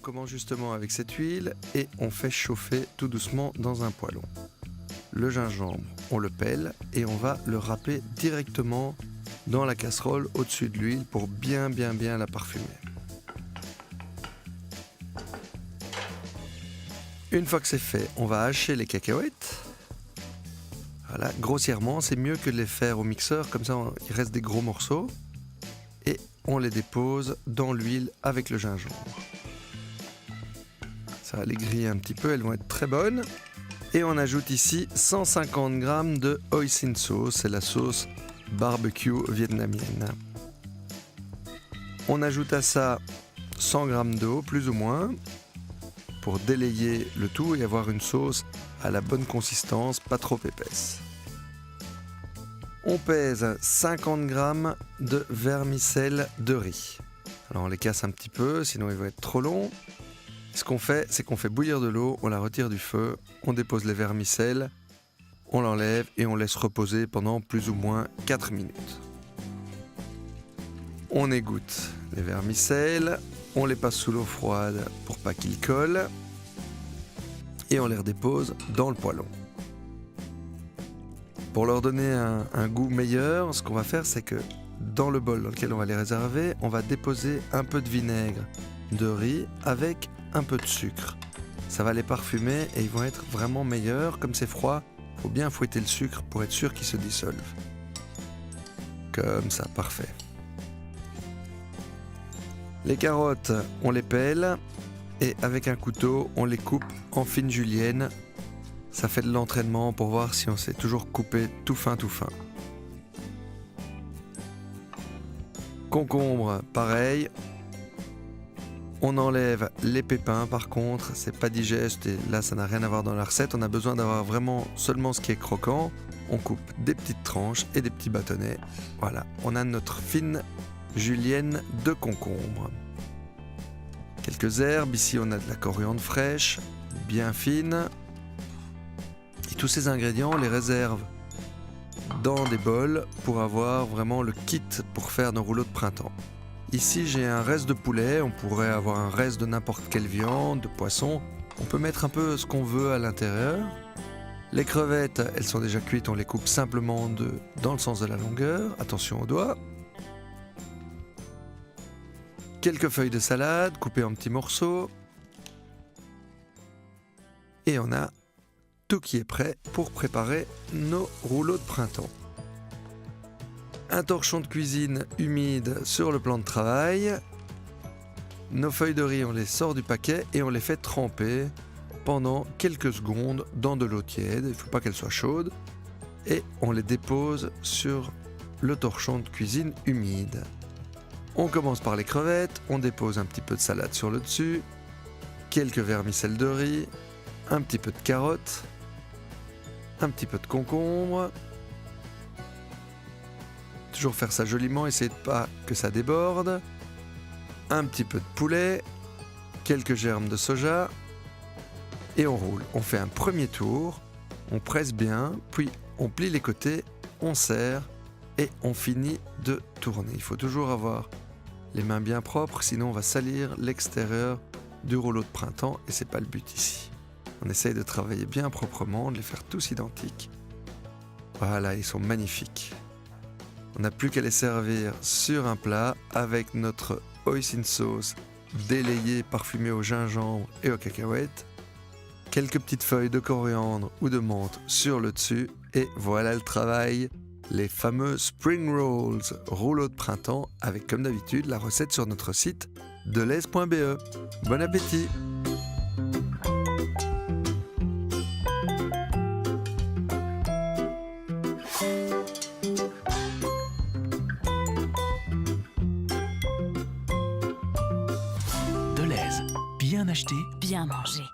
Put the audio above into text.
commence justement avec cette huile et on fait chauffer tout doucement dans un poêlon. Le gingembre, on le pèle et on va le râper directement dans la casserole au-dessus de l'huile pour bien la parfumer. Une fois que c'est fait, on va hacher les cacahuètes. Voilà, grossièrement, c'est mieux que de les faire au mixeur, comme ça il reste des gros morceaux. Et on les dépose dans l'huile avec le gingembre. Ça va les griller un petit peu, elles vont être très bonnes. Et on ajoute ici 150 g de hoisin sauce, c'est la sauce barbecue vietnamienne. On ajoute à ça 100 g d'eau, plus ou moins, pour délayer le tout et avoir une sauce à la bonne consistance, pas trop épaisse. On pèse 50 g de vermicelle de riz. Alors on les casse un petit peu, sinon ils vont être trop longs. Ce qu'on fait, c'est qu'on fait bouillir de l'eau, on la retire du feu, on dépose les vermicelles, on l'enlève et on laisse reposer pendant plus ou moins 4 minutes. On égoutte les vermicelles, on les passe sous l'eau froide pour pas qu'ils collent et on les redépose dans le poêlon. Pour leur donner un goût meilleur, ce qu'on va faire, c'est que dans le bol dans lequel on va les réserver, on va déposer un peu de vinaigre de riz avec un peu de sucre. Ça va les parfumer et ils vont être vraiment meilleurs. Comme c'est froid, il faut bien fouetter le sucre pour être sûr qu'ils se dissolvent. Comme ça, parfait. Les carottes, on les pèle et avec un couteau, on les coupe en fines juliennes. Ça fait de l'entraînement pour voir si on sait toujours couper tout fin. Concombre, pareil. On enlève les pépins par contre, c'est pas digeste et là ça n'a rien à voir dans la recette. On a besoin d'avoir vraiment seulement ce qui est croquant. On coupe des petites tranches et des petits bâtonnets. Voilà, on a notre fine julienne de concombre. Quelques herbes, ici on a de la coriandre fraîche, bien fine. Et tous ces ingrédients, on les réserve dans des bols pour avoir vraiment le kit pour faire nos rouleaux de printemps. Ici j'ai un reste de poulet, on pourrait avoir un reste de n'importe quelle viande, de poisson. On peut mettre un peu ce qu'on veut à l'intérieur. Les crevettes, elles sont déjà cuites, on les coupe simplement dans le sens de la longueur. Attention aux doigts. Quelques feuilles de salade coupées en petits morceaux. Et on a tout qui est prêt pour préparer nos rouleaux de printemps. Un torchon de cuisine humide sur le plan de travail. Nos feuilles de riz, on les sort du paquet et on les fait tremper pendant quelques secondes dans de l'eau tiède. Il ne faut pas qu'elle soit chaude. Et on les dépose sur le torchon de cuisine humide. On commence par les crevettes, on dépose un petit peu de salade sur le dessus, quelques vermicelles de riz, un petit peu de carottes, un petit peu de concombre. Toujours faire ça joliment, essayez de pas que ça déborde. Un petit peu de poulet, quelques germes de soja et on roule. On fait un premier tour, on presse bien, puis on plie les côtés, on serre et on finit de tourner. Il faut toujours avoir les mains bien propres, sinon on va salir l'extérieur du rouleau de printemps et c'est pas le but ici. On essaye de travailler bien proprement, de les faire tous identiques. Voilà, ils sont magnifiques. On n'a plus qu'à les servir sur un plat avec notre hoisin sauce délayée, parfumée au gingembre et aux cacahuètes. Quelques petites feuilles de coriandre ou de menthe sur le dessus et voilà le travail. Les fameux Spring Rolls, rouleaux de printemps, avec comme d'habitude la recette sur notre site delez.be. Bon appétit! Delez, bien acheté, Bien manger.